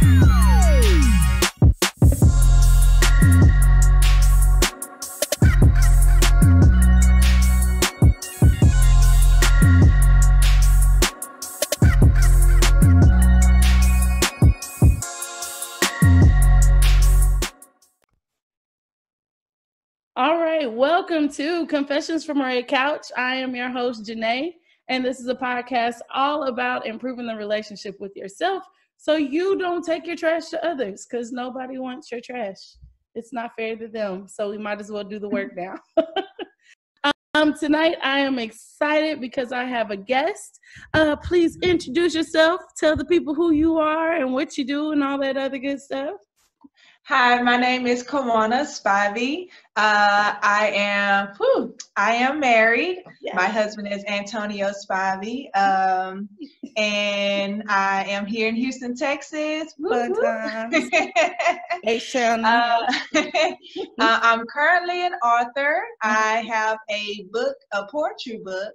All right, welcome to Confessions from a Red Couch. I am your host, Janae, and this is a podcast all about improving the relationship with yourself so you don't take your trash to others, because nobody wants your trash. It's not fair to them, so we might as well do the work now. Tonight, I am excited because I have a guest. Please introduce yourself, tell the people who you are and what you do and all that other good stuff. Hi, my name is Kawana Spivey. I am married. Yes. My husband is Antonio Spivey, and I am here in Houston, Texas. Fun times. I'm currently an author. I have a poetry book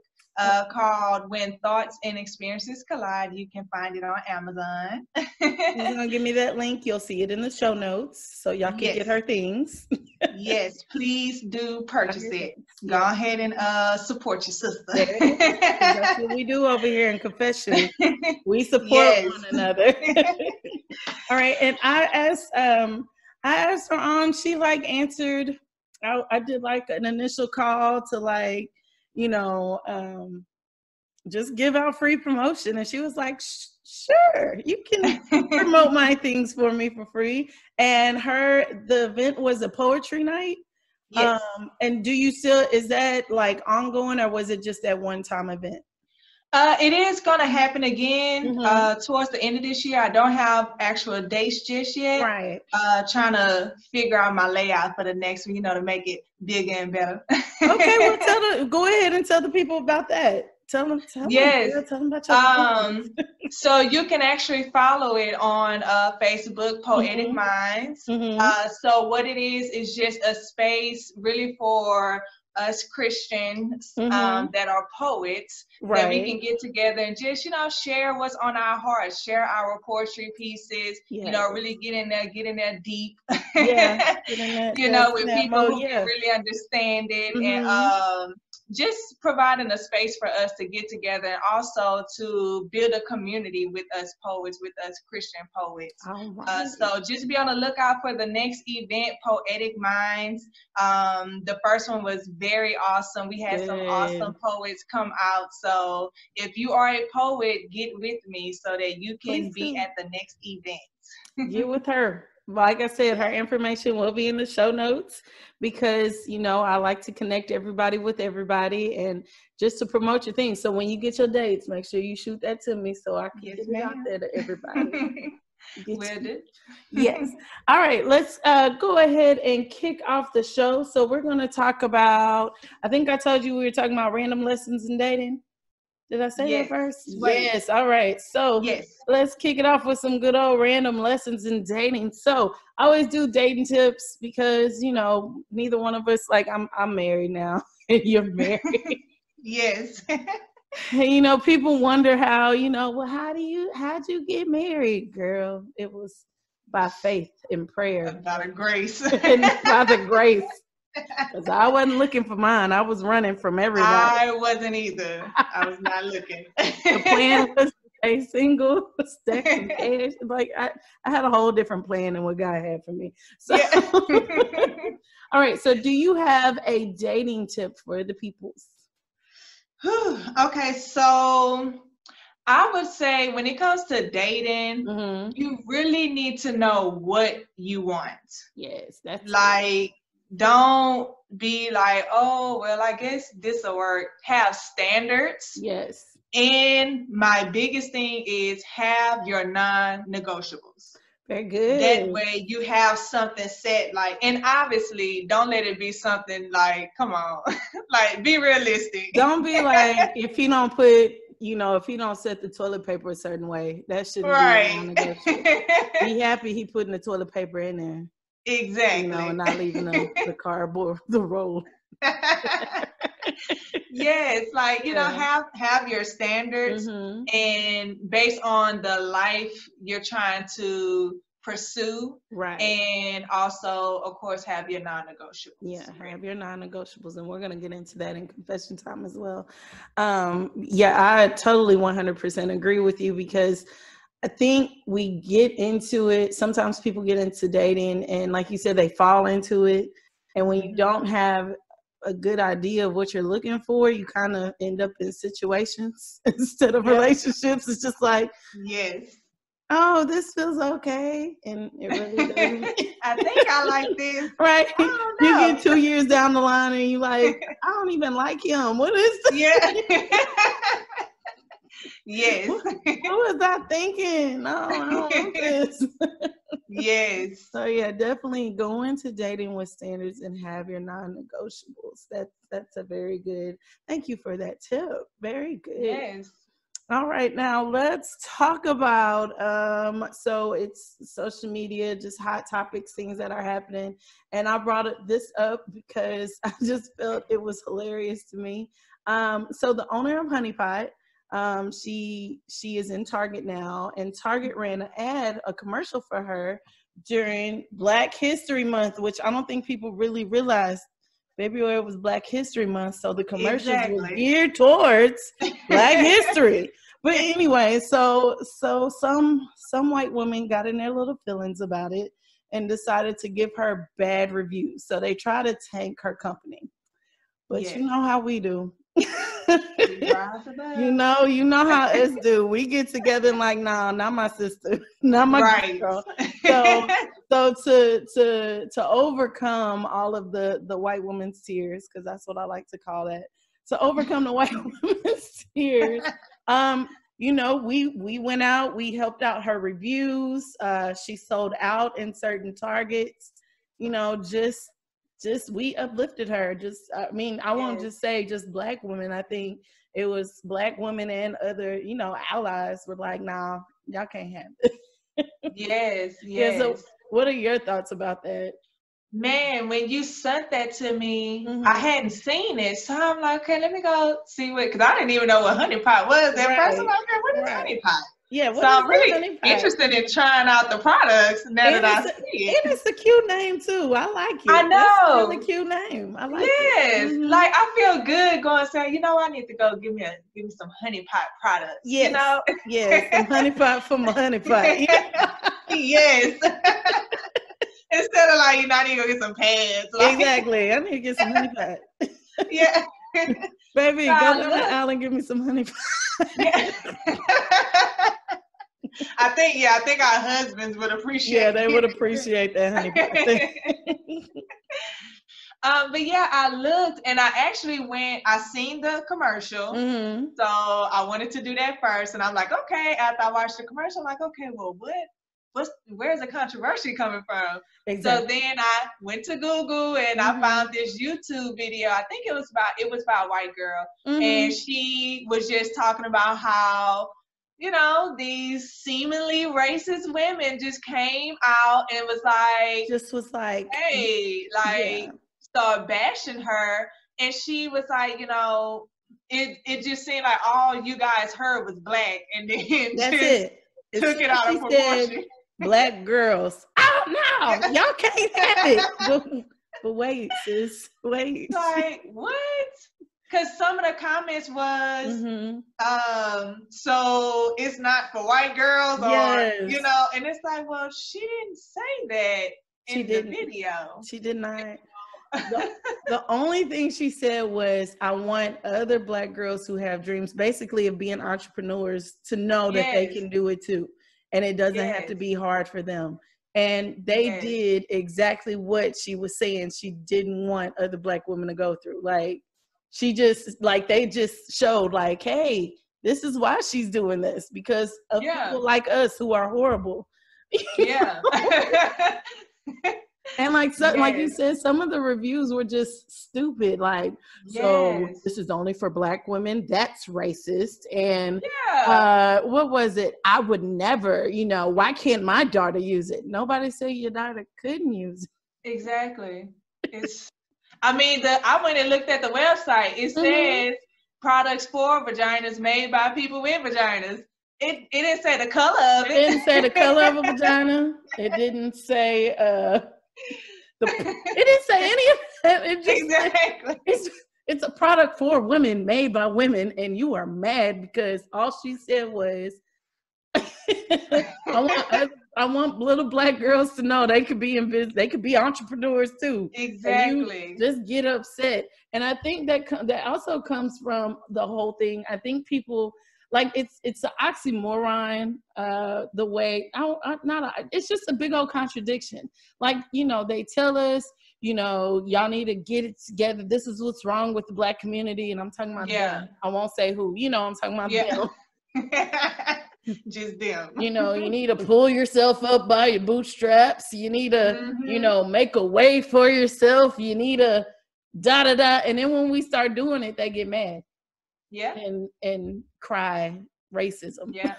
called When Thoughts and Experiences Collide. You can find it on Amazon. You're gonna give me that link. You'll see it in the show notes, so y'all can get her things. Yes, please do purchase it. Go ahead and support your sister. That's what we do over here in Confession. We support one another. All right, and I asked her on. She answered. I did an initial call to just give out free promotion. And she was like, sure, you can promote my things for me for free. And the event was a poetry night. Yes. And is that ongoing, or was it just that one-time event? It is going to happen again towards the end of this year. I don't have actual dates just yet. Right. Trying to figure out my layout for the next one, to make it bigger and better. Okay, well, go ahead and tell the people about that. Tell them about your So you can actually follow it on Facebook, Poetic Minds. So what it is just a space really for us Christians that are poets, that we can get together and just, share what's on our hearts, share our poetry pieces, really get in there deep, with people who can really understand it, and just providing a space for us to get together and also to build a community with us poets, with us Christian poets. So just be on the lookout for the next event, Poetic Minds. The first one was very awesome. We had some awesome poets come out. So if you are a poet, get with me so that you can be at the next event. Get with her. Like I said, her information will be in the show notes because, I like to connect everybody with everybody and just to promote your things. So when you get your dates, make sure you shoot that to me so I can get it out there to everybody. Will do. Yes. All right. Let's go ahead and kick off the show. So we're going to talk about, I think I told you we were talking about random lessons in dating. Did I say that first? Yes. All right. So let's kick it off with some good old random lessons in dating. So I always do dating tips because, neither one of us, I'm married now and you're married. Yes. And, people wonder how, how'd you get married, girl? It was by faith and prayer. By the grace. By the grace. Because I wasn't looking for mine. I was running from everybody. I wasn't either. I was not looking. The plan was to stay single, stack some cash. I had a whole different plan than what God had for me. So, all right. So do you have a dating tip for the peoples? Okay. So I would say when it comes to dating, you really need to know what you want. Yes. That's don't be like, oh, well, I guess this will work. Have standards. Yes. And my biggest thing is have your non-negotiables. Very good. That way you have something set, and obviously don't let it be something come on, be realistic. Don't be if you don't put, if you don't set the toilet paper a certain way, that shouldn't be non-negotiable. Be happy he putting the toilet paper in there. Exactly. Not leaving the cardboard, the roll. Yes, like, you know, have your standards, and based on the life you're trying to pursue. Right. And also, of course, have your non-negotiables. Yeah, have your non-negotiables. And we're going to get into that in confession time as well. Yeah, I totally 100% agree with you, because I think we get into it. Sometimes people get into dating and, like you said, they fall into it. And when you don't have a good idea of what you're looking for, you kind of end up in situations instead of relationships. It's just like, oh, this feels okay. And it really doesn't. I think I like this. Right. You get 2 years down the line and you're like, I don't even like him. What is this? Yeah. Yes. What was I thinking? No, I don't want this. Yes. So yeah, definitely go into dating with standards and have your non-negotiables. That's a very good. Thank you for that tip. Very good. Yes. All right, now let's talk about, so it's social media, just hot topics, things that are happening. And I brought this up because I just felt it was hilarious to me. So the owner of Honey Pot, she is in Target now, and Target ran an ad, a commercial for her during Black History Month, which I don't think people really realized. February was Black History Month, so the commercials were geared towards Black history. But anyway, so some white women got in their little feelings about it and decided to give her bad reviews. So they try to tank her company. But you know how we do. You know how us do. We get together and like, nah, not my sister, not my girl. So to overcome all of the white woman's tears, because that's what I like to call that. To overcome the white woman's tears, you know, we went out, we helped out her reviews. She sold out in certain Targets. You know, just we uplifted her. I mean, I won't just say just Black women. I think it was Black women and other, you know, allies were like, nah, y'all can't have it. Yes. Yeah, so what are your thoughts about that? Man, when you sent that to me, I hadn't seen it. So I'm like, okay, let me go see what, because I didn't even know what Honey Pot was at first. I'm like, okay, what is Honey Pot? Yeah, so I'm really interested in trying out the products now that I see it. And it's a cute name too. I like it. I know. That's a really cute name. I like it. Like I feel good going saying, you know, I need to go give me some Honey Pot products. Yes. You know? Yes, some Honey Pot for my Honey Pot. Yes. Instead of like, you know, I need to go get some pads. Like, exactly. I need to get some Honey Pot. Yeah. Baby, go down the aisle and give me some Honey Pot. Yeah. I think our husbands would appreciate. Yeah, they would appreciate that Honey Pot. But yeah, I looked and I actually I seen the commercial. So I wanted to do that first. And I'm like, okay, after I watched the commercial, I'm like, okay, well, where's the controversy coming from? Exactly. So then I went to Google and I found this YouTube video. I think it was about a white girl. And she was just talking about how, you know, these seemingly racist women just came out and was like, hey, like, start bashing her. And she was like, you know, it just seemed like all you guys heard was Black, and then took it out of proportion. Black girls. Oh no, y'all can't have it. But wait, sis, wait. Like, what? Because some of the comments was, so it's not for white girls, or, you know, and it's like, well, she didn't say that in the video. She did not. The only thing she said was, I want other Black girls who have dreams, basically, of being entrepreneurs, to know that they can do it too. And it doesn't have to be hard for them. And they did exactly what she was saying she didn't want other Black women to go through. Like, she just, like, they just showed, like, hey, this is why she's doing this, because of people like us who are horrible. Yeah. And like you said, some of the reviews were just stupid. Like, so this is only for Black women. That's racist. And what was it? I would never, you know, why can't my daughter use it? Nobody said your daughter couldn't use it. Exactly. I mean, I went and looked at the website. It says products for vaginas made by people with vaginas. It didn't say the color of it. It didn't say the color of a vagina. It didn't say it didn't say any of that. It just exactly. It's a product for women made by women, and you are mad because all she said was, I want little Black girls to know they could be they could be entrepreneurs too. Exactly. And you just get upset, and I think that also comes from the whole thing. I think people like it's an oxymoron. The way it's just a big old contradiction. Like, you know, they tell us, you know, y'all need to get it together. This is what's wrong with the Black community, and I'm talking about them. I won't say who. You know, I'm talking about them. Just them. You know, you need to pull yourself up by your bootstraps. You need to, you know, make a way for yourself. You need to da-da-da. And then when we start doing it, they get mad. Yeah. And cry racism. Yeah.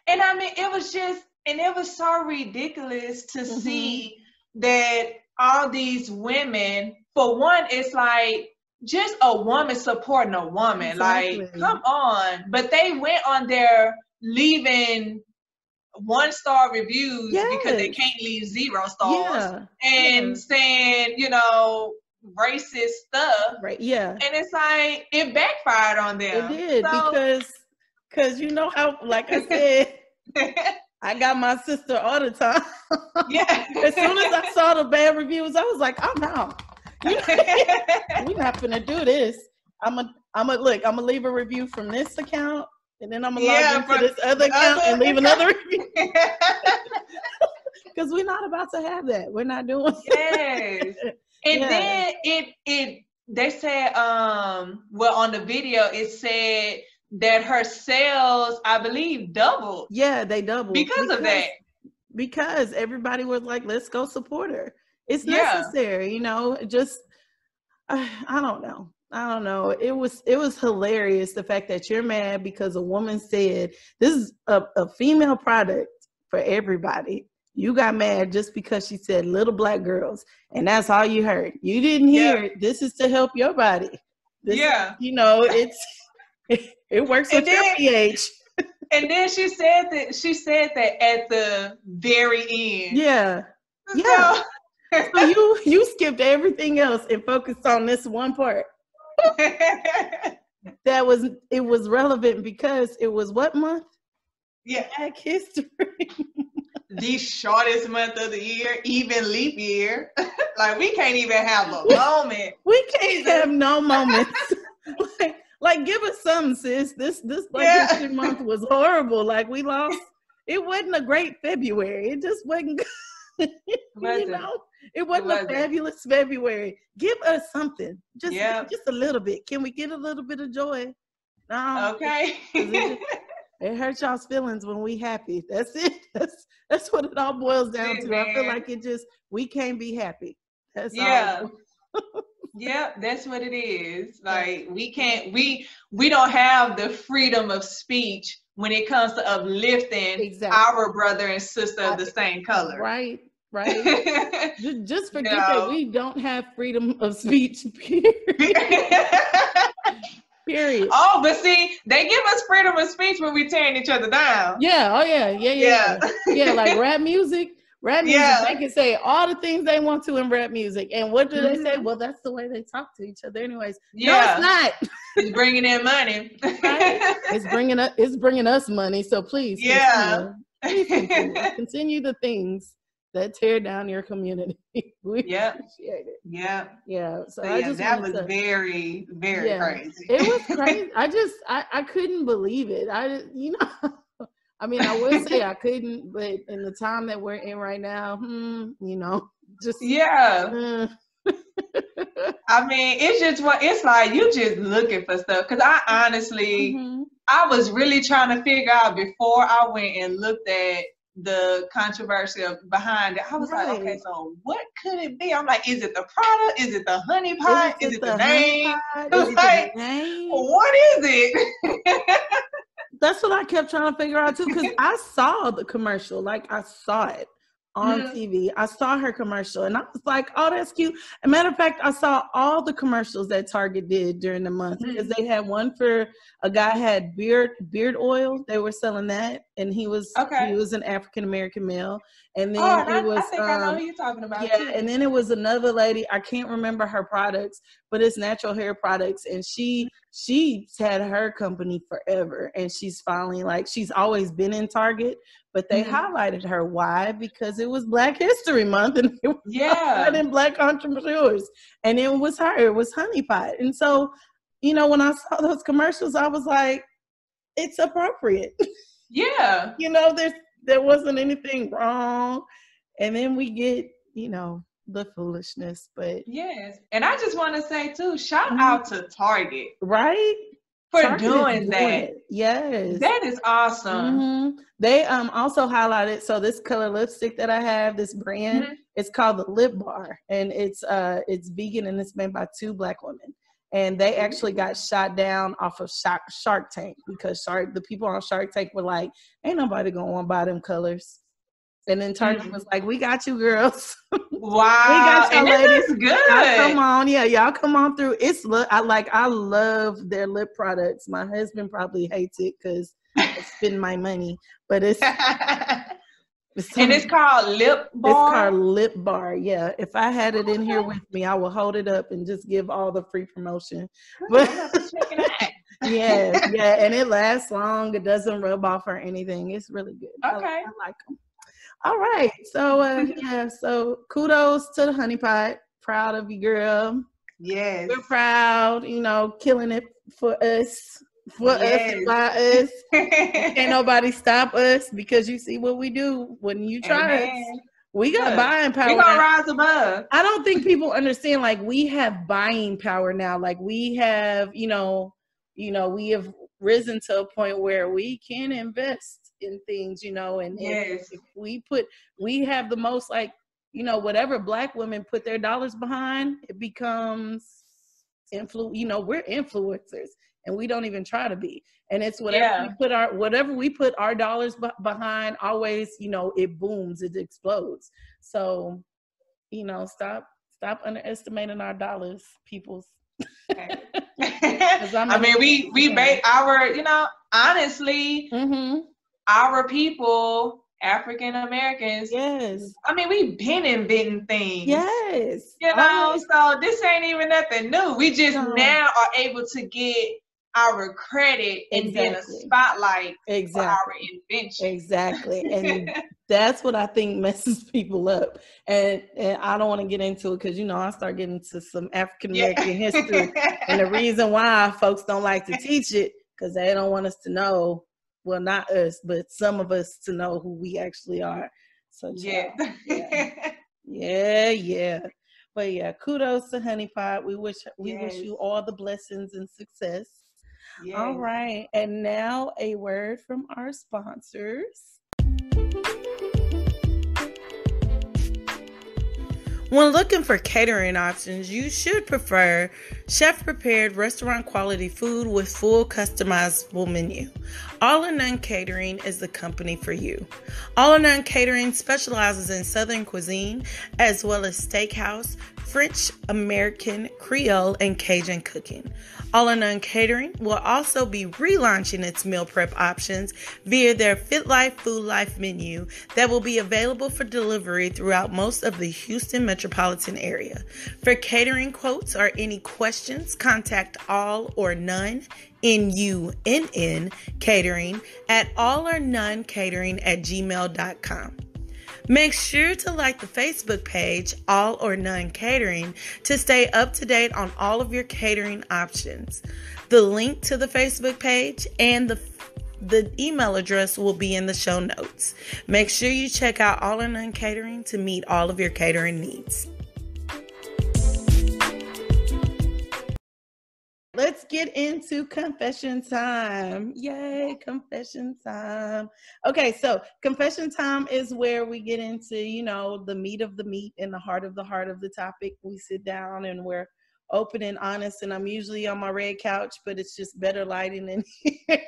And I mean, it was so ridiculous to see that all these women, for one, it's like just a woman supporting a woman. Exactly. Like, come on. But they went on there leaving 1-star reviews because they can't leave 0 stars and saying, you know, racist stuff. Right. Yeah. And it's like, it backfired on them. It did, because you know how, like I said, I got my sister all the time. Yeah. As soon as I saw the bad reviews, I was like, I'm out. We're not gonna do this. I'm gonna leave a review from this account, and then I'm gonna log into this other account and leave another review. Because we're not about to have that. We're not doing it. Yes. And then they said, well, on the video, it said that her sales, I believe, doubled. Yeah, they doubled. Because of that. Because everybody was like, let's go support her. It's necessary, you know, just, I don't know. It was hilarious, the fact that you're mad because a woman said, this is a female product for everybody. You got mad just because she said little Black girls, and that's all you heard. You didn't hear it. This is to help your body. This is, you know, it works with your pH. And then she said that at the very end. Yeah. Yeah. So you skipped everything else and focused on this one part. It was relevant because it was what month? Yeah. Black History. The shortest month of the year, even leap year. Like, we can't even have a moment. We can't have no moments. like give us something, sis. This Black History Month was horrible. Like, we lost. It wasn't a great February. It just wasn't good. You know, it wasn't a fabulous February. Give us something. Just a little bit. Can we get a little bit of joy? No. Okay. It hurts y'all's feelings when we happy. That's it. That's what it all boils down to. Man. I feel like we can't be happy. That's all. Yeah, that's what it is. Like, we don't have the freedom of speech when it comes to uplifting our brother and sister of the same color. Right. Just forget that we don't have freedom of speech. Period. Oh, but see, they give us freedom of speech when we tearing each other down. Yeah. Oh, yeah. Yeah, like rap music. They can say all the things they want to in rap music. And what do they say? Well, that's the way they talk to each other anyways. No, it's not. It's bringing in money. Right? It's bringing us money. So please continue the things that tear down your community. We appreciate it. Yeah. So that was very, very crazy. It was crazy. I couldn't believe it. I mean, I would say I couldn't, but in the time that we're in right now, you know, just I mean, it's like you just looking for stuff. Because I honestly, I was really trying to figure out before I went and looked at the controversy behind it. I was like, okay, so what could it be? I'm like, is it the product? Is it the honey pot? Is it the name? I was like, what is it? That's what I kept trying to figure out too, because I saw the commercial, like I saw it, on TV. I saw her commercial and I was like, oh, that's cute. As a matter of fact, I saw all the commercials that Target did during the month because they had one for a guy had beard oil. They were selling that, and he was an African-American male. And then I think I know who you're talking about. Yeah, too. And then it was another lady, I can't remember her products, but it's natural hair products. And she's had her company forever. And she's finally, like, she's always been in Target, but they highlighted her. Why? Because it was Black History Month, and it was highlighting Black entrepreneurs. And it was her. It was Honey Pot. And so, you know, when I saw those commercials, I was like, it's appropriate. Yeah. You know, there wasn't anything wrong. And then we get, you know, the foolishness, but yes. And I just want to say too, shout out to Target. Right? For doing that. Yes. That is awesome. They also highlighted, so this color lipstick that I have, this brand, it's called the Lip Bar, and it's vegan, and it's made by 2 Black women. And they actually got shot down off of Shark Tank because the people on Shark Tank were like, ain't nobody gonna want to buy them colors. And then Target was like, we got you, girls. Wow. We got y'all, ladies. Is good. Y'all come on. Yeah, y'all come on through. I love their lip products. My husband probably hates it because I spend my money. But it's called Lip Bar? It's called Lip Bar, yeah. If I had it in here with me, I would hold it up and just give all the free promotion. But yeah, and it lasts long. It doesn't rub off or anything. It's really good. Okay. I like them. All right. So, so kudos to the Honey Pot. Proud of you, girl. Yes. We're proud, you know, killing it for us. Us and by us. Can't nobody stop us because you see what we do when you try us. We got buying power. We're gonna rise above. I don't think people understand, like, we have buying power now. Like, we have, you know, we have risen to a point where we can invest in things, you know, and if we have the most, like, you know, whatever Black women put their dollars behind, it becomes you know, we're influencers. And we don't even try to be. And it's whatever we put our dollars behind, always, you know, it booms, it explodes. So, you know, stop underestimating our dollars, peoples. I mean, we make our, you know, honestly, our people, African Americans. Yes. I mean, we've been inventing things. Yes. You know, so this ain't even nothing new. We just now are able to get our credit and then a spotlight for our invention. Exactly. And that's what I think messes people up. And I don't want to get into it because, you know, I start getting into some African American history. And the reason why folks don't like to teach it, because they don't want us to know, well, not us, but some of us to know who we actually are. So yeah. But yeah, kudos to Honey Pot. We wish you all the blessings and success. Yes. All right. And now a word from our sponsors. When looking for catering options, you should prefer chef-prepared restaurant-quality food with full customizable menu. All or Nunn Catering is the company for you. All or Nunn Catering specializes in Southern cuisine, as well as steakhouse, French, American, Creole, and Cajun cooking. All or Nunn Catering will also be relaunching its meal prep options via their Fit Life, Food Life menu that will be available for delivery throughout most of the Houston metropolitan area. For catering quotes or any questions, contact All or Nunn, Nunn Catering at allornunncatering@gmail.com. Make sure to like the Facebook page, All or Nunn Catering, to stay up to date on all of your catering options. The link to the Facebook page and the email address will be in the show notes. Make sure you check out All or Nunn Catering to meet all of your catering needs. Let's get into confession time. Yay, confession time. Okay, so confession time is where we get into, you know, the meat of the meat and the heart of the topic. We sit down and we're open and honest, and I'm usually on my red couch, but it's just better lighting in here.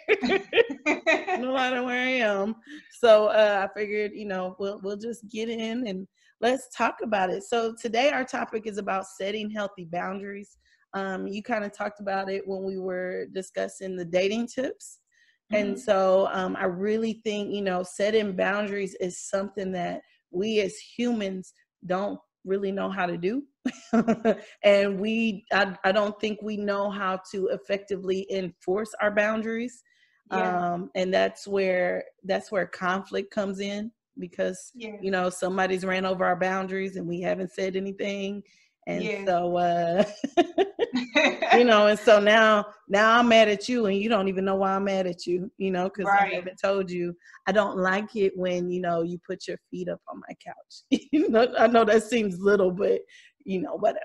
no matter where I am. So I figured, we'll just get in and let's talk about it. So today our topic is about setting healthy boundaries. You kind of talked about it when we were discussing the dating tips. And so I really think, setting boundaries is something that we as humans don't really know how to do. And I don't think we know how to effectively enforce our boundaries. And that's where conflict comes in, because somebody's ran over our boundaries and we haven't said anything. And so and so now I'm mad at you and you don't even know why I'm mad at you, because I haven't told you. I don't like it when you put your feet up on my couch. I know that seems little, but whatever.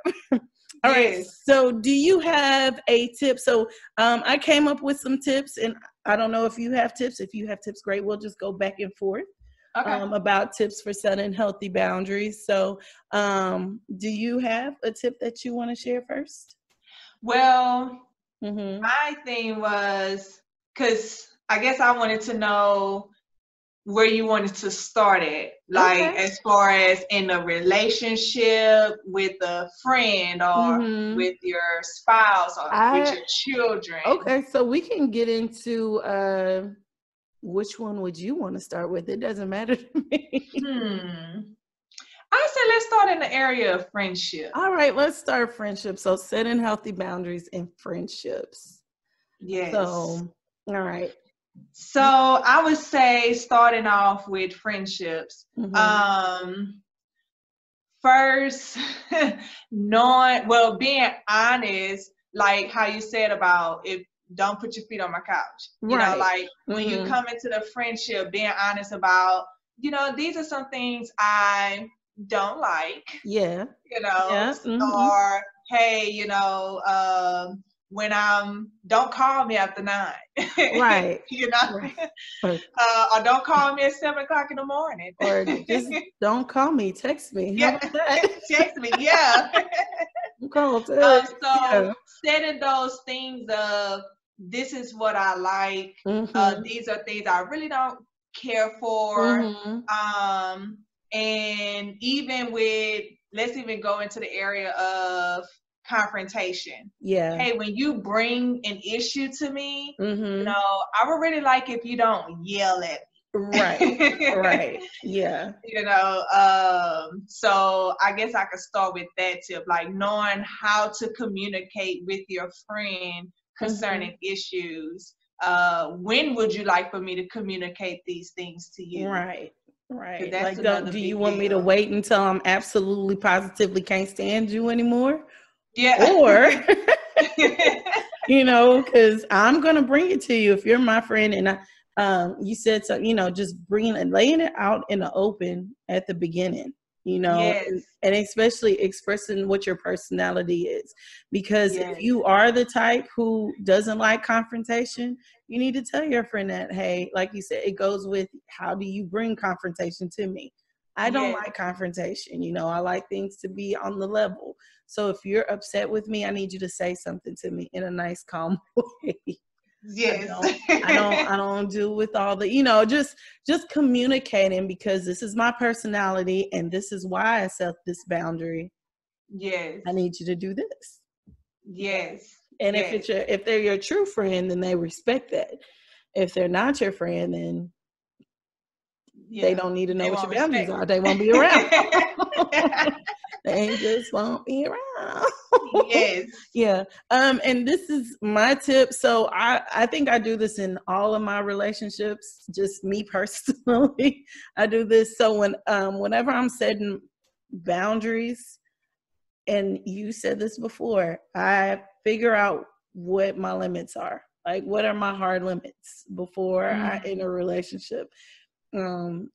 All right. So do you have a tip? So I came up with some tips, and I don't know if you have tips. If you have tips, great. We'll just go back and forth about tips for setting healthy boundaries. So do you have a tip that you want to share first? Well, my thing was, because I guess I wanted to know where you wanted to start it, like as far as in a relationship with a friend or with your spouse or with your children. Okay, so we can get into which one would you want to start with? It doesn't matter to me. I said let's start in the area of friendship. All right, let's start friendship. So setting healthy boundaries in friendships. Yes. So, all right. So I would say starting off with friendships. First, being honest, like how you said about don't put your feet on my couch. When you come into the friendship, being honest about, these are some things I don't like. Yeah. Or hey, when don't call me after 9. Right. Or don't call me at 7 o'clock in the morning. Or just don't call me, text me. How about that? Text me, setting those things of, this is what I like. These are things I really don't care for. And even let's even go into the area of confrontation. Hey, when you bring an issue to me, I would really like if you don't yell at me. Right. Yeah. So I guess I could start with that tip, like knowing how to communicate with your friend concerning issues. When would you like for me to communicate these things to you? Right. Like, do you want me to wait until I'm absolutely positively can't stand you anymore? Yeah. Or, because I'm going to bring it to you if you're my friend. And you said so, just laying it out in the open at the beginning, and especially expressing what your personality is. Because if you are the type who doesn't like confrontation, you need to tell your friend that, hey, like you said, it goes with how do you bring confrontation to me? I don't like confrontation. I like things to be on the level. So if you're upset with me, I need you to say something to me in a nice, calm way. Yes. I don't do with all the, just communicating, because this is my personality and this is why I set this boundary. Yes. I need you to do this. Yes. And if they're your true friend, then they respect that. If they're not your friend, then they don't need to know what your boundaries are. They won't be around. They just won't be around. Yes. Yeah. And this is my tip. So I think I do this in all of my relationships, just me personally. I do this. So whenever I'm setting boundaries, and you said this before, I figure out what my limits are. Like, what are my hard limits before I enter a relationship? Janae,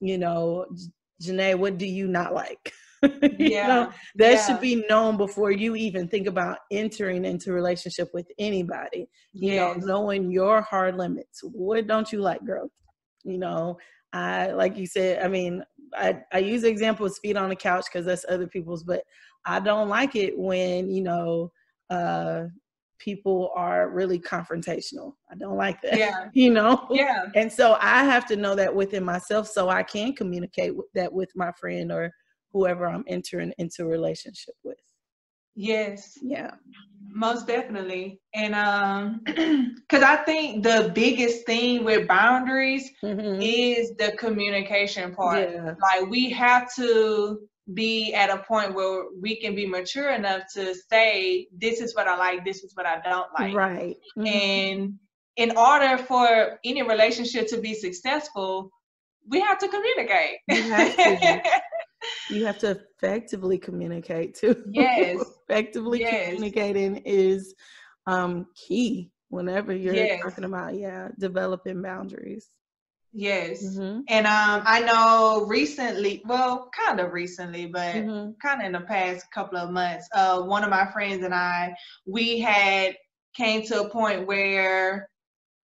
what do you not like? That should be known before you even think about entering into a relationship with anybody. Knowing your hard limits. What don't you like, girl? I, like you said, I use the example of feet on the couch because that's other people's, but I don't like it when, people are really confrontational. I don't like that. Yeah. You know? Yeah. And so I have to know that within myself so I can communicate that with my friend or whoever I'm entering into a relationship with. Yes. Yeah. Most definitely. And because I think the biggest thing with boundaries is the communication part. Yeah. Like, we have to be at a point where we can be mature enough to say, this is what I like, this is what I don't like. Right. And in order for any relationship to be successful, we have to communicate. You have to. You have to effectively communicate too. Yes. Effectively communicating is key whenever you're talking about developing boundaries. Yes. And I know recently, well, kind of recently, but kind of in the past couple of months, one of my friends and I, we had came to a point where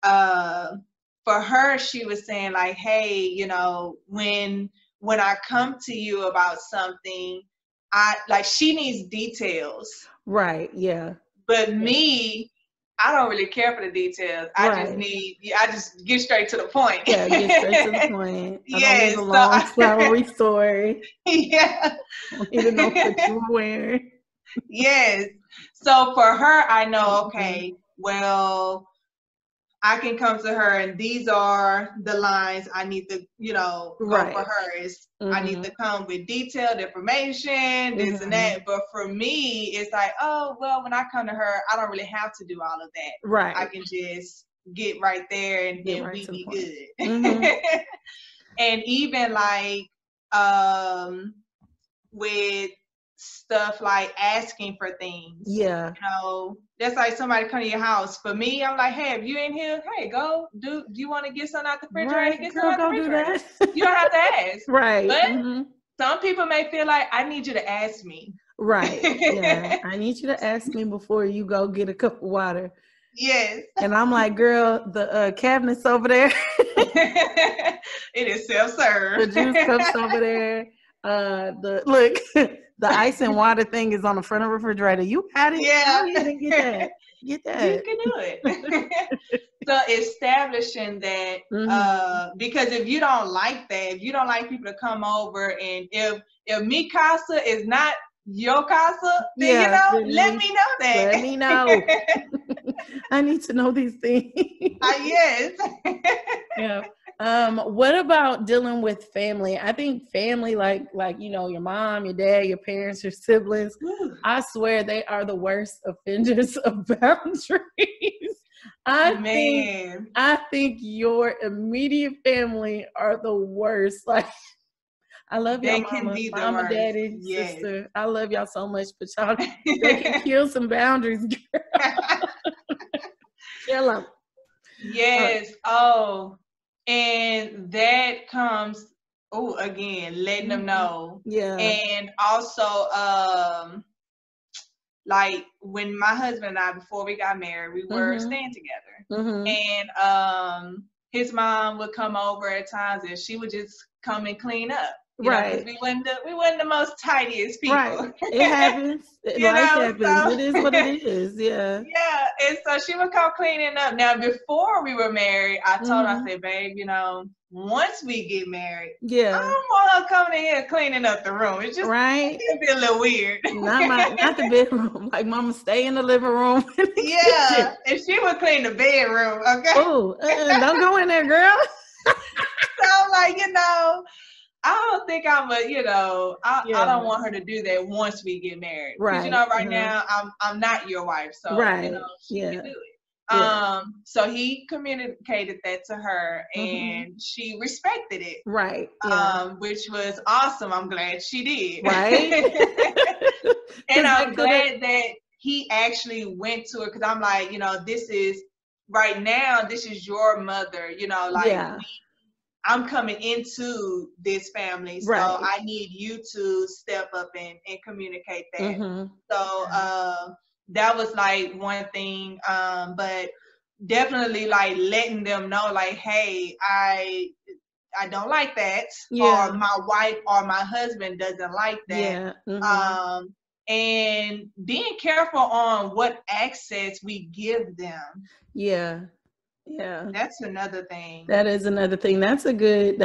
for her, she was saying like, hey, you know, when I come to you about something, she needs details. Right. Yeah. But me, I don't really care for the details. I just get straight to the point. Yeah, get straight to the point. I don't need a So long flowery story. Yeah. I don't need to know what you were wearing. Yes. So for her, I know, okay, well, I can come to her and these are the lines I need to, you know, go for her is I need to come with detailed information, this and that. But for me, it's like, oh, well, when I come to her, I don't really have to do all of that. Right. I can just get right there and then we be good. And even like with stuff like asking for things. Yeah. You know, that's like somebody come to your house. For me, I'm like, hey, if you in here, hey, go do you want to get something out the refrigerator? Right. Get Girl, something out the refrigerator. do that. You don't have to ask. Right. But some people may feel like I need you to ask me. Right. Yeah. I need you to ask me before you go get a cup of water. Yes. And I'm like, girl, the cabinet's over there. It is self-serve. The juice cups over there. The ice and water thing is on the front of the refrigerator. You got it? Yeah. Go ahead and get that. Get that. You can do it. So establishing that, because if you don't like that, if you don't like people to come over, and if mi casa is not your casa, then let me know that. Let me know. I need to know these things. Yes. Yeah. What about dealing with family? I think family, like you know, your mom, your dad, your parents, your siblings, I swear they are the worst offenders of boundaries. I think your immediate family are the worst. Like, I love y'all, mama, daddy, sister. I love y'all so much, but y'all, they can kill some boundaries, girl. Kill them. Yes. And that comes, again, letting them know. Yeah. And also, like when my husband and I, before we got married, we were staying together. And his mom would come over at times and she would just come and clean up. You know, 'cause we wasn't the most tidiest people. Right. It happens. Life happens. It is what it is. Yeah. Yeah. And so she would come cleaning up. Now, before we were married, I told her, I said, babe, you know, once we get married, I don't want her coming in here cleaning up the room. It's just it'd be a little weird. Not the bedroom. Like, mama, stay in the living room. Yeah. And she would clean the bedroom. Okay. Oh, don't go in there, girl. So, like, you know, I don't think I don't want her to do that once we get married. Because, you know, now I'm not your wife. So, you know, she can do it. So he communicated that to her and she respected it. Right. Which was awesome. I'm glad she did. Right. And I'm glad that he actually went to her, because I'm like, you know, this is your mother, you know, like I'm coming into this family, so I need you to step up and communicate that. So that was like one thing, but definitely like letting them know, like, hey, I don't like that, or my wife or my husband doesn't like that. and being careful on what access we give them. Yeah. That's another thing. That is another thing. That's a good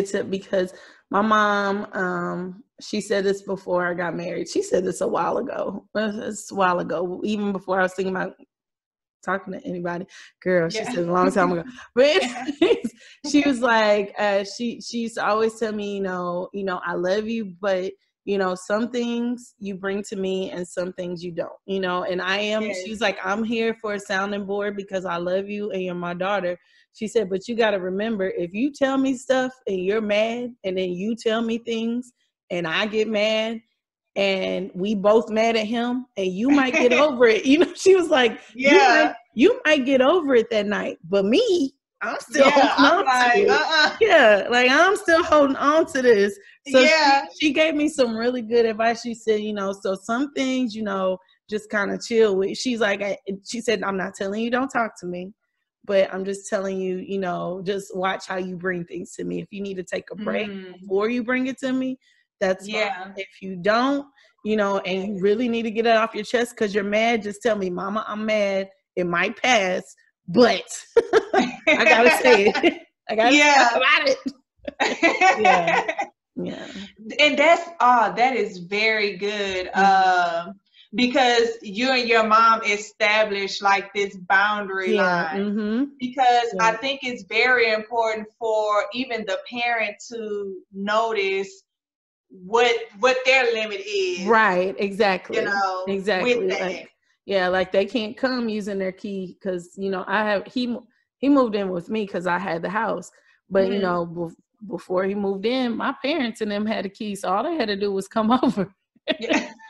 tip, because my mom, she said this before I got married. She said this a while ago. It's a while ago, even before I was thinking about talking to anybody. Girl, she said a long time ago. But she was like, she used to always tell me, you know, I love you, but some things you bring to me and some things you don't, and she's like, I'm here for a sounding board because I love you and you're my daughter. She said, but you got to remember, if you tell me stuff and you're mad, and then you tell me things and I get mad, and we both mad at him, and you might get over it. She was like, you might get over it that night, but me, I'm still holding on to it. Yeah, like I'm still holding on to this. So she gave me some really good advice. She said, so some things, just kind of chill with. She's like, she said, I'm not telling you don't talk to me, but I'm just telling you, just watch how you bring things to me. If you need to take a break before you bring it to me, that's fine. If you don't, and you really need to get it off your chest because you're mad, just tell me, Mama, I'm mad. It might pass, but I gotta say it. I gotta talk about it. And that is very good. Because you and your mom established like this boundary line. Because I think it's very important for even the parent to notice what their limit is. Right, exactly. Exactly. With that. Like they can't come using their key because he moved in with me because I had the house, but before he moved in, my parents and them had a key, so all they had to do was come over.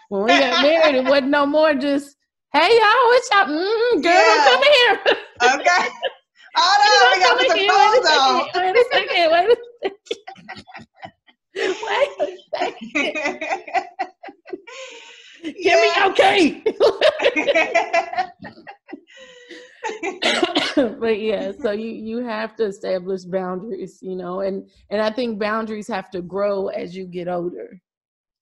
When we got married, it wasn't no more just, hey y'all, what's y'all? Girl, don't come here. Okay. Oh no, we got to put the clothes on. Wait a second. Give me your key. But so you have to establish boundaries, and I think boundaries have to grow as you get older.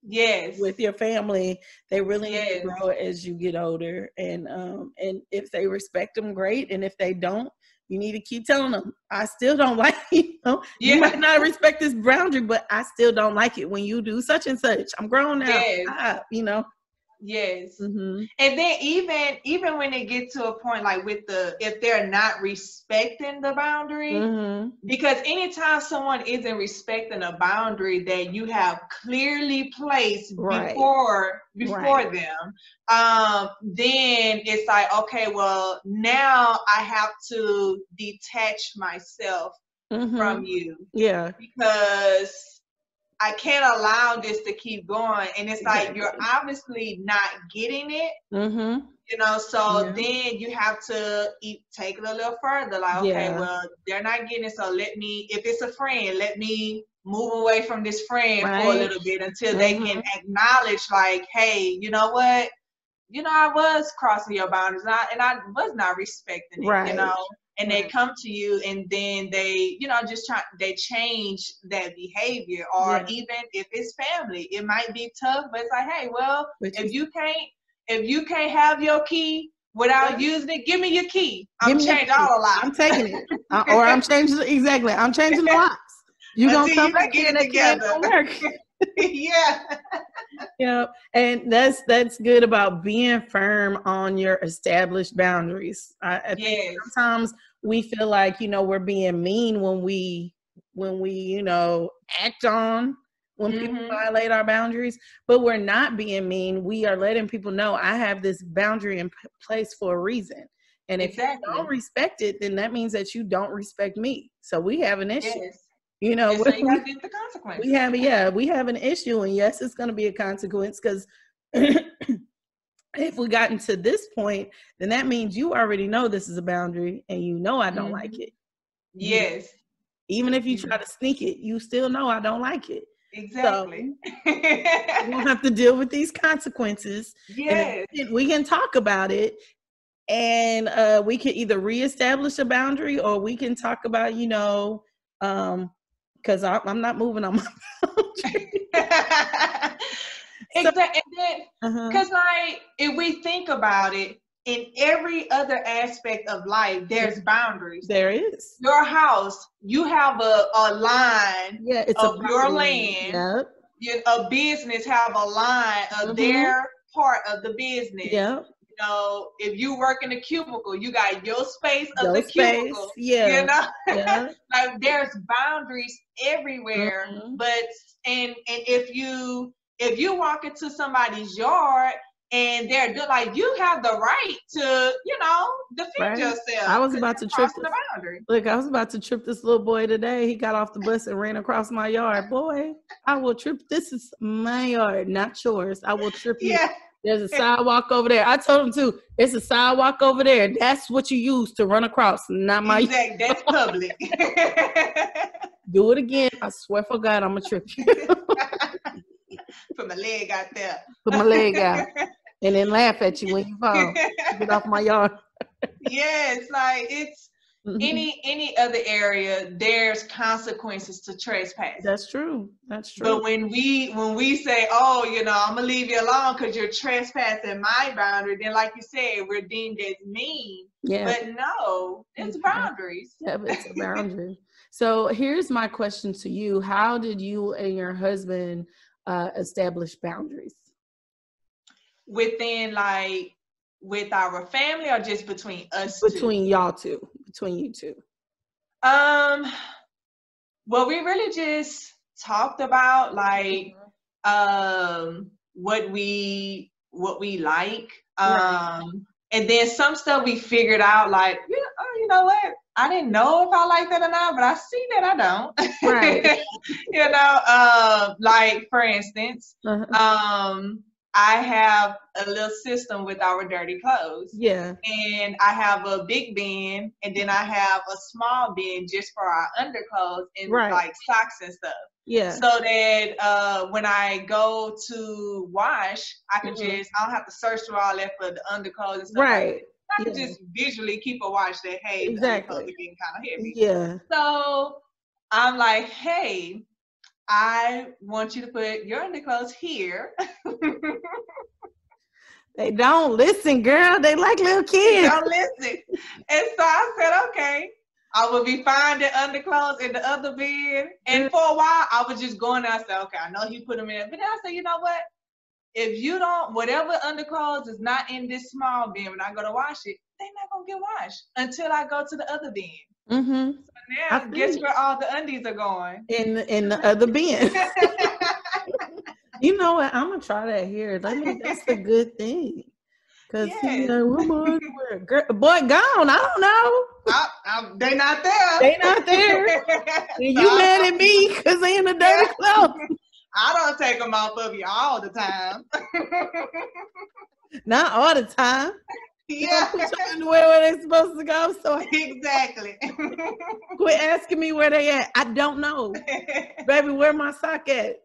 Yes. With your family, they really need to grow as you get older, and if they respect them, great, and if they don't, you need to keep telling them, I still don't like you might not respect this boundary, but I still don't like it when you do such and such. I'm grown now. Yes. And then even when they get to a point like if they're not respecting the boundary, because anytime someone isn't respecting a boundary that you have clearly placed before them, then it's like, okay, well, now I have to detach myself from you. Yeah. Because I can't allow this to keep going. And it's like, you're obviously not getting it, so then you have to take it a little further. Like, okay, well, they're not getting it. So if it's a friend, let me move away from this friend for a little bit until they can acknowledge like, hey, you know what? I was crossing your boundaries and I was not respecting it, and they come to you and then they, they change that behavior. Or even if it's family, it might be tough, but it's like, hey, well, if you can't have your key without using it, give me your key. I'm changing all the locks. I'm taking it. Or I'm changing I'm changing the locks. You're going to come back get it together. And that's good about being firm on your established boundaries. I think sometimes we feel like, we're being mean when we act on when people violate our boundaries, but we're not being mean. We are letting people know I have this boundary in place for a reason. And if you don't respect it, then that means that you don't respect me. So we have an issue. So you gotta deal with the consequences. We have an issue, and yes, it's going to be a consequence because if we gotten to this point, then that means you already know this is a boundary, and I don't like it. Yes. Even if you try to sneak it, you still know I don't like it. Exactly. So we don't have to deal with these consequences. Yes. And we can talk about it, and we can either reestablish a boundary, or we can talk about, because I'm not moving on my boundary. Exactly. And consistent. Because like, if we think about it, in every other aspect of life, there's boundaries. There is. Your house, you have a line it's of your land. Yep. A business have a line of their part of the business. Yep. You know, if you work in a cubicle, you got your space of the cubicle. Yeah. You know, yeah. like there's boundaries everywhere. But and if you walk into somebody's yard and they're like, you have the right to, you know, defend yourself. I was about to trip the boundary. Look, I was about to trip this little boy today. He got off the bus and ran across my yard. Boy, I will trip. This is my yard, not yours. I will trip you. Yeah. There's a sidewalk over there. I told him too. There's a sidewalk over there. That's what you use to run across, not my yard. That's public. Do it again. I swear for God, I'm gonna trip you. Put my leg out there. Put my leg out. And then laugh at you when you fall. Get off my yard. Yes, like it's any other area, there's consequences to trespass. That's true. That's true. But when we say, oh, you know, I'm gonna leave you alone because you're trespassing my boundary, then like you said, we're deemed as mean. Yeah. But no, it's boundaries. Yeah, but it's a boundary. So here's my question to you. How did you and your husband establish boundaries? Within, like, with our family, or just between us between two? Y'all two, between you two. Well, we really just talked about like what we like, and then some stuff we figured out, like, you know what, I didn't know if I like that or not, but I see that I don't. Right. You know, like for instance, I have a little system with our dirty clothes. Yeah. And I have a big bin, and then I have a small bin just for our underclothes and like socks and stuff. Yeah. So that when I go to wash, I can just, I don't have to search through all that for the underclothes and stuff. Right. Like I can just visually keep a watch that, hey, the underclothes are getting kind of heavy. Yeah. So I'm like, hey, I want you to put your underclothes here. They don't listen, girl. They like little kids. They don't listen. And so I said, okay, I will be finding underclothes in the other bin. And for a while, I was just going there. I said, okay, I know he put them in. But then I said, you know what? If you don't, whatever underclothes is not in this small bin, when I go to wash it, they're not going to get washed until I go to the other bin. Mm-hmm. So now, guess where all the undies are going? In the other bin. You know what? I'm gonna try that here. That's a good thing. Cause you know, what my underwear? Girl, boy, gone. I don't know. They not there. They not there. You mad at me because they in the dirty clothes? I don't take them off of you all the time. Not all the time. Yeah. Put your underwear where they supposed to go. So exactly. Quit asking me where they at. I don't know. Baby, where my sock at?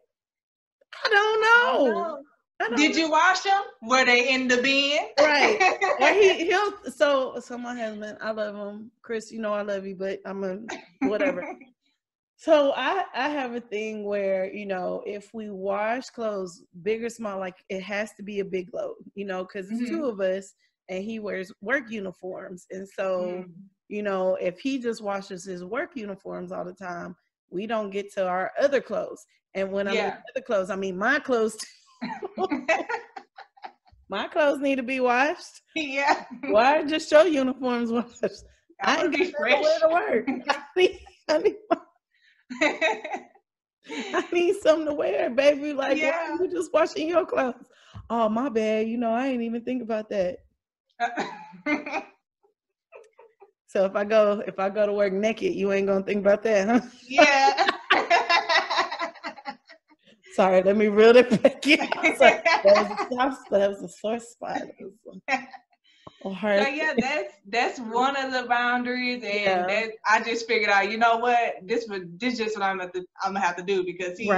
I don't know. Did you wash them? Were they in the bin? Right. And so my husband, I love him. Chris, you know I love you, but whatever. So I have a thing where, you know, if we wash clothes, big or small, like it has to be a big load, you know, because it's two of us and he wears work uniforms. And so, you know, if he just washes his work uniforms all the time, we don't get to our other clothes. And when I mean other clothes, I mean my clothes. My clothes need to be washed. Yeah. Why just show uniforms washed? I ain't got to wear to work. I need something to wear, baby. Like, why are you just washing your clothes? Oh, my bad. You know, I ain't even think about that. So if I go to work naked, you ain't gonna think about that, huh? Yeah. Sorry, let me reel it back in. That was a soft spot. That was a sore spot. That's one of the boundaries, and that I just figured out. You know what? This just what I'm gonna have to do, because he's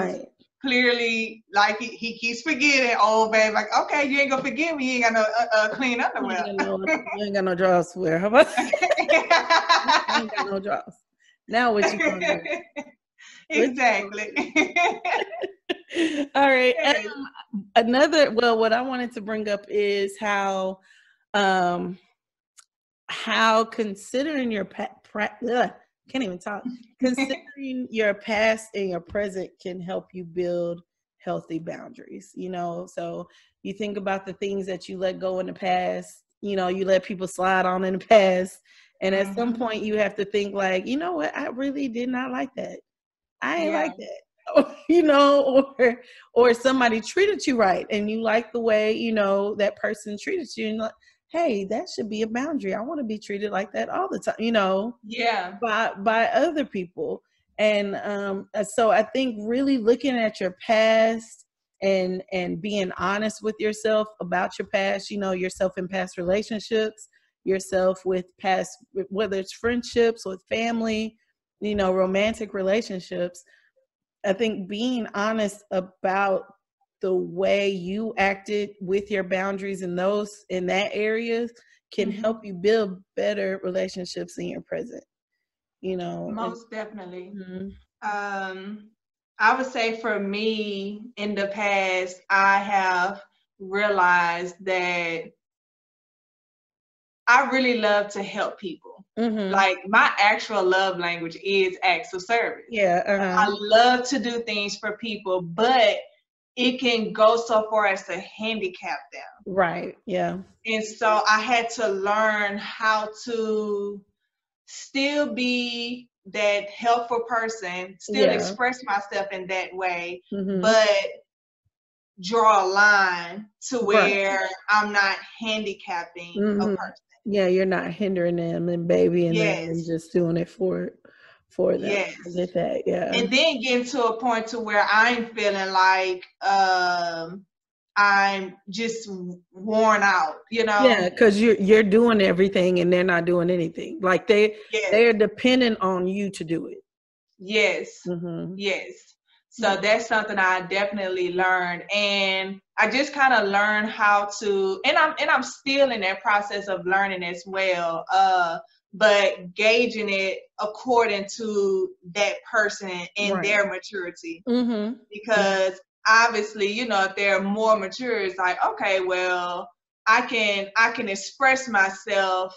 clearly, like, he keeps forgetting. Oh, babe, like, okay, you ain't gonna forgive me. You ain't got no clean underwear. You ain't got no drawers to wear. How about that? You ain't got no drawers. Now what you gonna do? Exactly. All right. what I wanted to bring up is how considering your can't even talk. Considering your past and your present can help you build healthy boundaries, you know. So you think about the things that you let go in the past, you know, you let people slide on in the past. And at some point you have to think like, you know what, I really did not like that. I ain't like that. You know, or somebody treated you right and you like the way, you know, that person treated you, and like, hey, that should be a boundary. I want to be treated like that all the time, you know, by other people. And so I think really looking at your past and being honest with yourself about your past, you know, yourself in past relationships, yourself with past, whether it's friendships, with family, you know, romantic relationships. I think being honest about the way you acted with your boundaries in that areas can help you build better relationships in your present, you know. Most definitely. I would say for me in the past, I have realized that I really love to help people. Like my actual love language is acts of service. I love to do things for people, but it can go so far as to handicap them. Right. Yeah. And so I had to learn how to still be that helpful person, still express myself in that way, but draw a line to where I'm not handicapping a person. Yeah, you're not hindering them and babying them and just doing it for them. Yes. I get that, yeah. And then getting to a point to where I'm feeling like I'm just worn out, you know? Yeah, because you're doing everything and they're not doing anything. Like they're dependent on you to do it. Yes. Yes. So that's something I definitely learned, and I just kind of learned how to, and I'm still in that process of learning as well. But gauging it according to that person and their maturity, because obviously, you know, if they're more mature, it's like, okay, well, I can express myself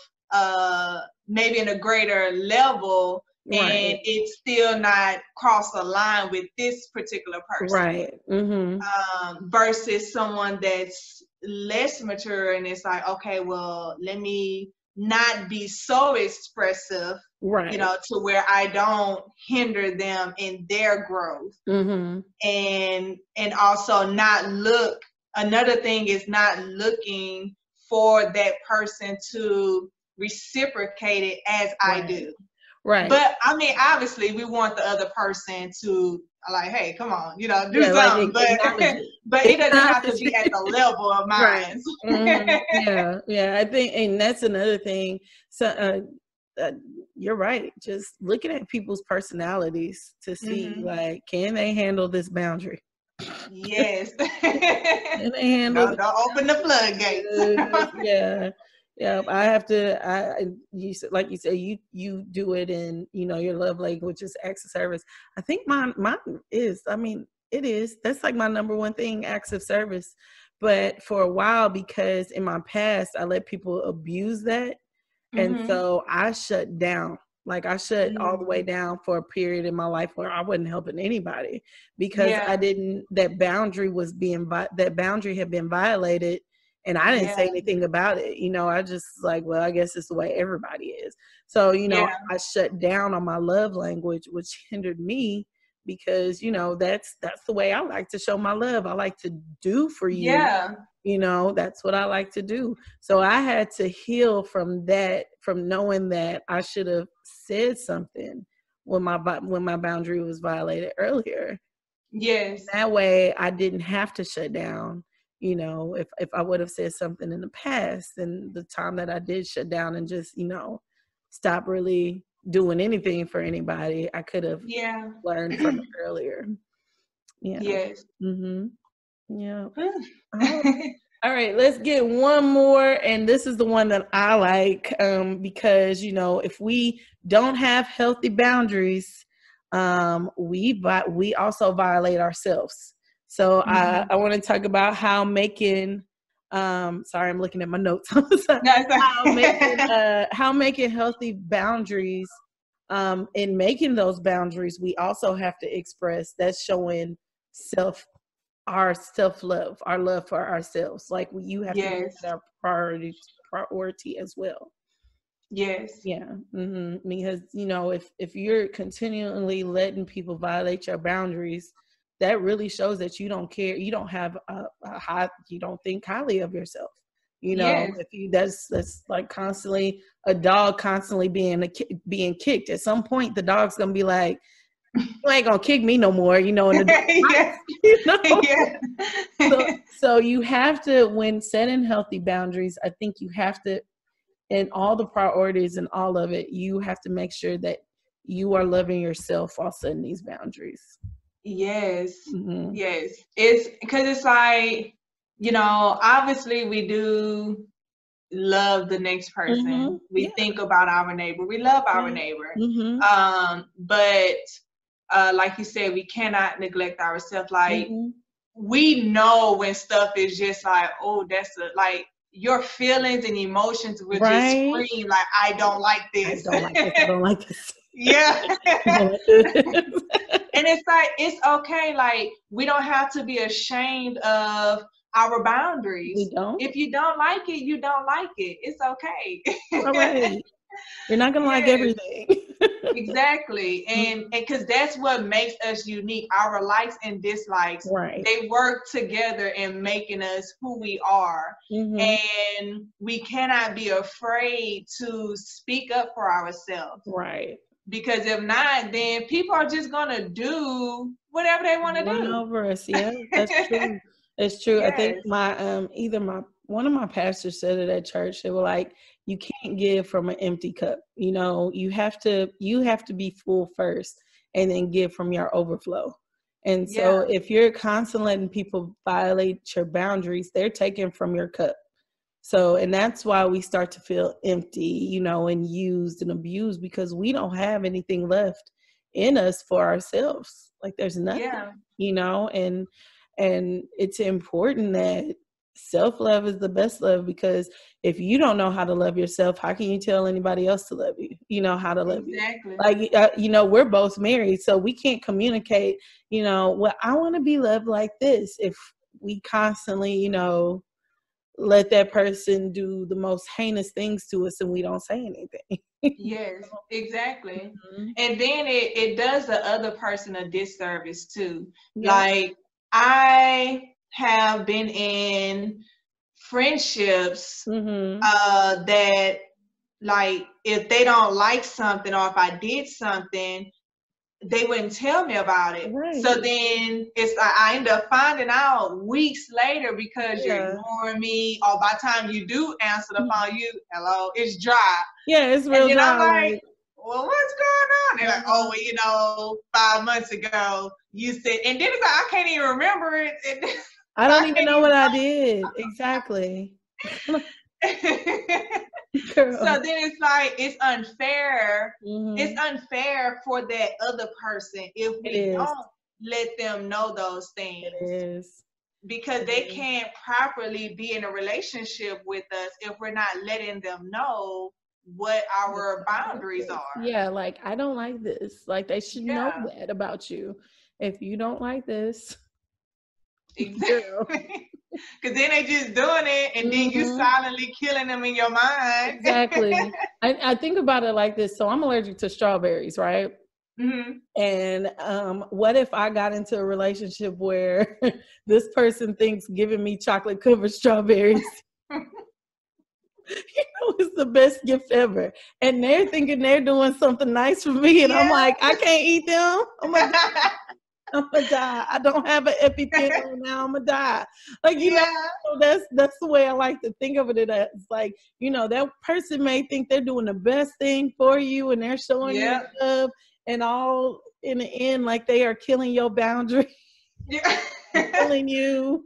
maybe in a greater level. And it's still not cross the line with this particular person. Versus someone that's less mature and it's like, okay, well, let me not be so expressive, you know, to where I don't hinder them in their growth. And also not look, another thing is not looking for that person to reciprocate it as I do. Right. But I mean, obviously, we want the other person to like, hey, come on, you know, do something. Like, but it doesn't have to be at the level of mine. Yeah. I think, and that's another thing. So you're right. Just looking at people's personalities to see, like, can they handle this boundary? Yes. Can they handle? Don't open the floodgates. Yeah, I have to. You like you say, you do it in, you know, your love language is acts of service. I think mine is. I mean, it is. That's like my number one thing, acts of service. But for a while, because in my past I let people abuse that, and so I shut down. Like I shut all the way down for a period in my life where I wasn't helping anybody because I didn't. That boundary had been violated. And I didn't say anything about it. You know, I just like, well, I guess it's the way everybody is. So, you know, I shut down on my love language, which hindered me because, you know, that's the way I like to show my love. I like to do for you. Yeah. You know, that's what I like to do. So I had to heal from that, from knowing that I should have said something when my boundary was violated earlier. Yes. That way I didn't have to shut down. You know, if I would have said something in the past and the time that I did shut down and just, you know, stop really doing anything for anybody, I could have learned from it earlier. Yeah. Yes. Yeah. All right, let's get one more. And this is the one that I like because, you know, if we don't have healthy boundaries, we also violate ourselves. So I want to talk about how making, sorry, I'm looking at my notes. How making healthy boundaries, in making those boundaries, we also have to express that's showing our self-love, our love for ourselves. Like you have to make that our priority as well. Yes. Yeah. Mm-hmm. Because, if you're continually letting people violate your boundaries, that really shows that you don't care. You don't have you don't think highly of yourself. If you, that's like constantly a dog constantly being kicked. At some point, the dog's gonna be like, "You ain't gonna kick me no more," and So you have to, when setting healthy boundaries, I think you have to, in all the priorities and all of it, you have to make sure that you are loving yourself while setting these boundaries. Yes. Yes. It's because it's like, obviously we do love the next person. We think about our neighbor. We love our neighbor. But like you said, we cannot neglect ourselves. Like we know when stuff is just like, oh, like your feelings and emotions will just scream like, I don't like this. I don't like this. I don't like this. Yeah. And it's like, it's okay. Like, we don't have to be ashamed of our boundaries. We don't. If you don't like it, you don't like it. It's okay. All right. You're not going to like everything. Exactly. And because that's what makes us unique. Our likes and dislikes, they work together in making us who we are. And we cannot be afraid to speak up for ourselves. Right. Because if not, then people are just going to do whatever they want to do. Run over us. Yeah, that's true. It's true. Yes. I think one of my pastors said it at church. They were like, you can't give from an empty cup. You have to be full first and then give from your overflow. And so if you're constantly letting people violate your boundaries, they're taking from your cup. So, and that's why we start to feel empty, and used and abused, because we don't have anything left in us for ourselves. Like there's nothing, and it's important that self-love is the best love, because if you don't know how to love yourself, how can you tell anybody else to love you? How to love you. Like, we're both married, so we can't communicate, well, I want to be loved like this, if we constantly, let that person do the most heinous things to us and we don't say anything. Yes, exactly. And then it does the other person a disservice too. Like, I have been in friendships that, like, if they don't like something or if I did something, they wouldn't tell me about it. So then it's like I end up finding out weeks later because you're ignoring me, or by the time you do answer the phone, hello, it's dry. Yeah, it's real dry. I'm like, well, what's going on? They're like, oh, well, 5 months ago you said, and then it's like, I can't even remember it. I don't even know what I did. Exactly. So then it's like, it's unfair. It's unfair for that other person if we don't let them know those things. It is. Because they can't properly be in a relationship with us if we're not letting them know what our boundaries are. Yeah, like, I don't like this. Like, they should know that about you. If you don't like this. Exactly. Because then they just doing it, and then you silently killing them in your mind. Exactly. I think about it like this. So I'm allergic to strawberries, right? And what if I got into a relationship where this person thinks giving me chocolate covered strawberries it's the best gift ever, and they're thinking they're doing something nice for me, and I'm like, I can't eat them. I'm gonna die. I don't have an EpiPen now. I'm gonna die. Like, so that's the way I like to think of it. It's like, that person may think they're doing the best thing for you, and they're showing you love, and all in the end, like, they are killing your boundary. Killing you.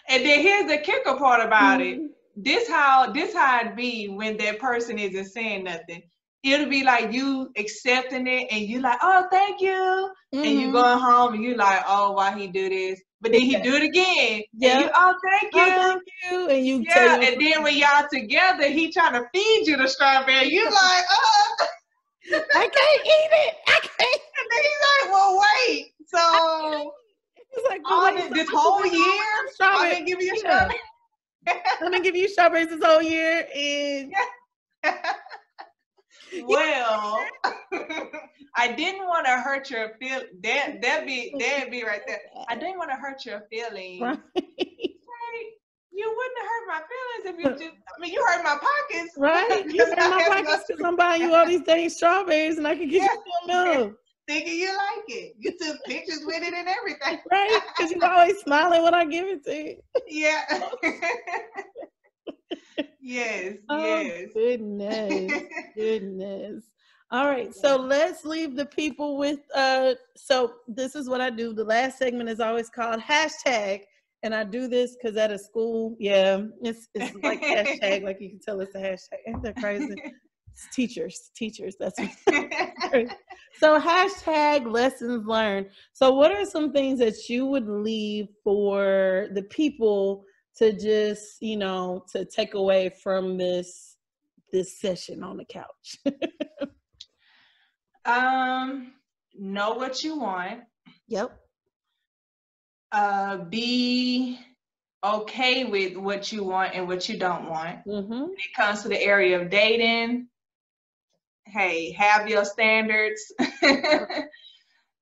And then here's the kicker part about it. This how it be when that person isn't saying nothing. it'll be like you accepting it and you like, oh, thank you. And you going home and you like, oh, why he do this? But then he do it again. Yeah. And you, oh, thank you. Oh, thank you. And you tell and then when y'all together, he trying to feed you the strawberry. You like, oh. I can't eat it. I can't. And then he's like, well, wait. So he's like, this whole year, I've been giving you strawberries. I've been giving you strawberries this whole year. And well, I didn't want to hurt your feelings. That'd be right there. I didn't want to hurt your feelings. Right. You wouldn't have hurt my feelings if you just, I mean, you hurt my pockets. Right. You hurt my pockets because I'm buying you all these dang strawberries and I can get you some milk. Thinking you like it. You took pictures with it and everything. Right. Because you're always smiling when I give it to you. Yeah. Yes. Oh, yes. Goodness. All right. So let's leave the people with, so this is what I do. The last segment is always called hashtag. And I do this because at a school, it's like hashtag, like you can tell it's a hashtag. Ain't that crazy? It's teachers. That's what So hashtag lessons learned. So what are some things that you would leave for the people to just, to take away from this session on the couch? Know what you want. Yep. Be okay with what you want and what you don't want. When it comes to the area of dating, hey, have your standards.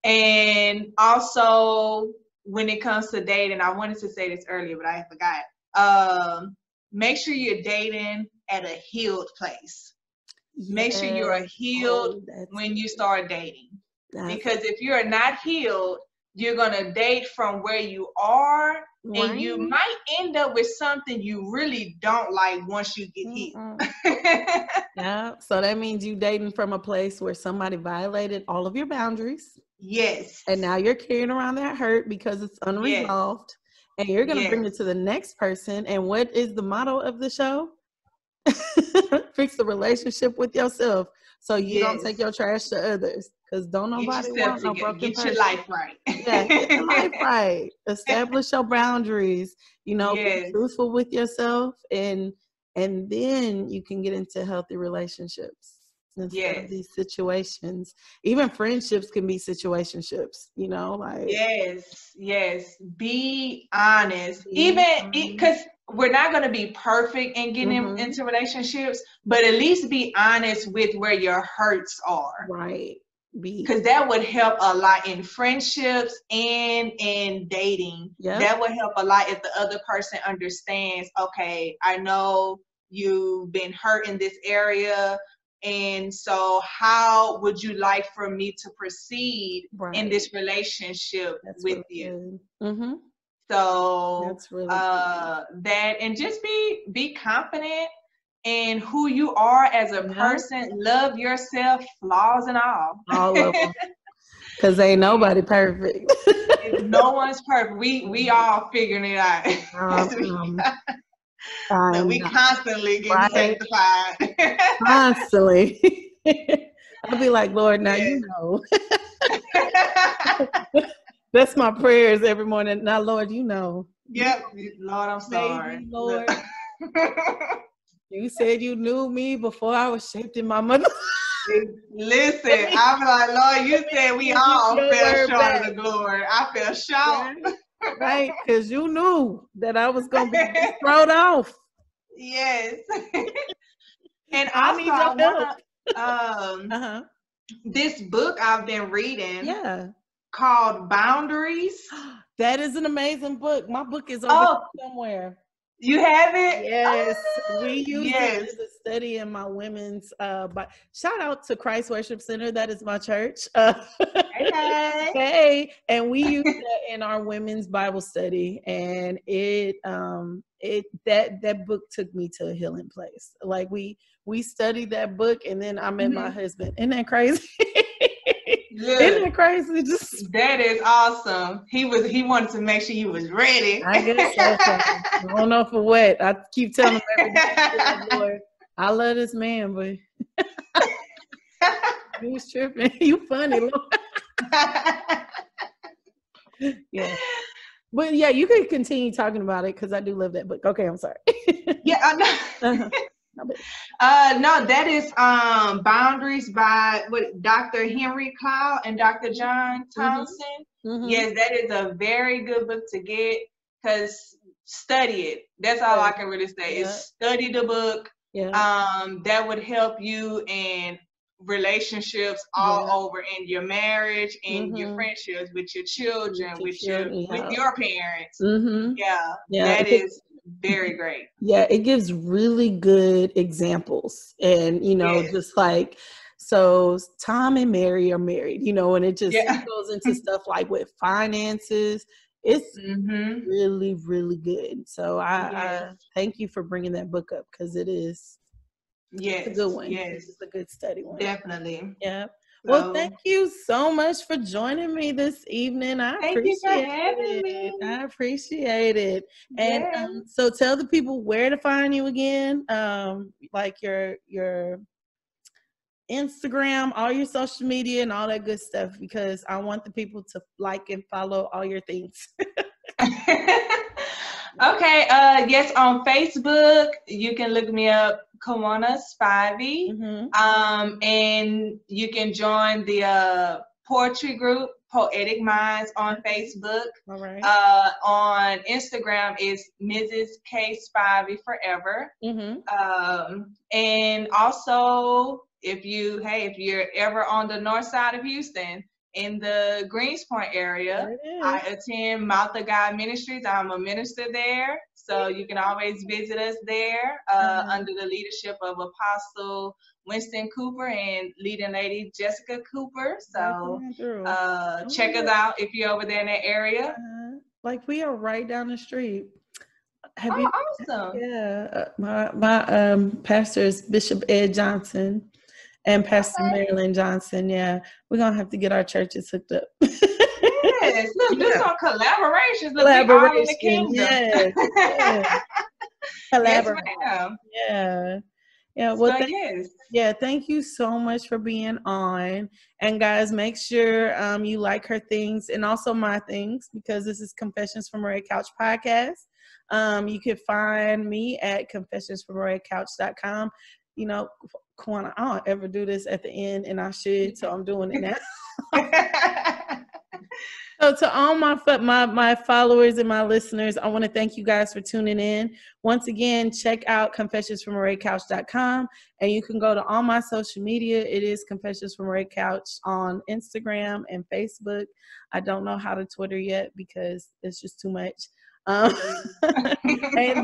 And also, when it comes to dating, I wanted to say this earlier, but I forgot. Make sure you're dating at a healed place. Yes. Make sure you're healed when you start dating. Because if you're not healed, you're going to date from where you are, and you might end up with something you really don't like once you get healed. Yeah, so that means you dating from a place where somebody violated all of your boundaries. Yes. And now you're carrying around that hurt because it's unresolved. Yes. And you're going to bring it to the next person. And what is the motto of the show? Fix the relationship with yourself so you don't take your trash to others. Because don't nobody want no broken person. Get your life right. Yeah, get your life right. Establish your boundaries. Be truthful with yourself, and then you can get into healthy relationships instead of these situations. Even friendships can be situationships. Yes. Be honest. Even because we're not going to be perfect in getting into relationships, but at least be honest with where your hurts are. Right. Because that would help a lot in friendships and in dating. Yep. That would help a lot if the other person understands, okay, I know you've been hurt in this area, and so how would you like for me to proceed in this relationship with you? So that's really that, and just be confident in who you are as a person. Love yourself, flaws and all. All of them. Because ain't nobody perfect. No one's perfect. We all figuring it out. But we constantly get sanctified. Constantly. I'll be like, Lord, now you know. That's my prayers every morning. Now, Lord, you know. Yep. Lord, I'm sorry. Baby, Lord. You said you knew me before I was shaped in my mother. Listen, I'm like, Lord, you said we all fell short of the glory. I fell short. Right, because you knew that I was going to be thrown off. Yes. And I need your help. This book I've been reading called Boundaries. That is an amazing book. My book is over somewhere. You have it? Yes. We use it as a study in my women's but shout out to Christ Worship Center. That is my church. Hey. And we use that in our women's Bible study. And that book took me to a healing place. Like we studied that book, and then I met my husband. Isn't that crazy? Isn't that crazy? That is awesome. He wanted to make sure you was ready. I guess so. I don't know for what. I keep telling him every day, Lord, I love this man, but You was tripping. You funny, Lord. Yeah. But yeah, you could continue talking about it because I do love that book. Okay, I'm sorry. Yeah, I know. No, that is Boundaries by Dr. Henry Cloud and Dr. John Thompson. Mm-hmm. Yes, that is a very good book to get because study it. That's all I can really say is study the book. Yeah. That would help you in relationships all over, in your marriage, in your friendships, with your children, with your parents. Yeah, that is very great. Yeah, it gives really good examples, and just like, so Tom and Mary are married, and it just goes into stuff like with finances. It's really, really good. So I thank you for bringing that book up because it is. It's a good one. Yes, it's a good study one. Definitely. Yeah. Well, thank you so much for joining me this evening. I appreciate it. I appreciate it. And so tell the people where to find you again. Like your Instagram, all your social media and all that good stuff, because I want the people to like and follow all your things. Okay. Yes, on Facebook, you can look me up, Kawana Spivey. And you can join the poetry group, Poetic Minds, on Facebook. All right. On Instagram is Mrs. K Spivey Forever. And also, if you're ever on the north side of Houston, in the Greenspoint area, I attend Mouth of God Ministries. I'm a minister there, so you can always visit us there under the leadership of Apostle Winston Cooper and leading lady Jessica Cooper. So check us out if you're over there in that area. Like, we are right down the street. Awesome. Yeah, my pastor is Bishop Ed Johnson. And Pastor Marilyn Johnson, we're going to have to get our churches hooked up. Yes, look, do some collaborations. Look, we all in the kingdom. Yes. Collaborate. Yes, Yeah. Well, thank you so much for being on. And guys, make sure you like her things and also my things, because this is Confessions from a Red Couch podcast. You can find me at confessionsfromredcouch.com. Kawana, I don't ever do this at the end, and I should, so I'm doing it now. So to all my followers and my listeners, I want to thank you guys for tuning in. Once again, check out confessionsfromredcouch.com, and you can go to all my social media. It is Confessions from a Red Couch on Instagram and Facebook. I don't know how to Twitter yet because it's just too much. And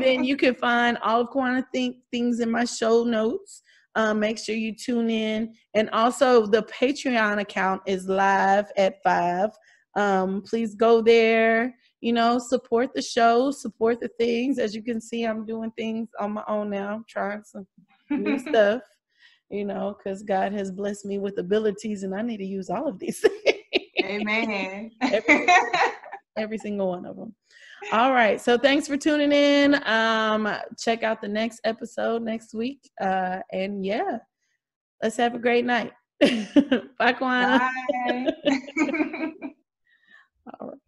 then you can find all of Kawana things in my show notes. Make sure you tune in. And also the Patreon account is live at 5. Please go there, support the show, support the things. As you can see, I'm doing things on my own now, trying some new stuff, because God has blessed me with abilities and I need to use all of these things. Amen. Every single one of them. All right. So thanks for tuning in. Check out the next episode next week. And let's have a great night. Bye, Kawana. Bye. All right.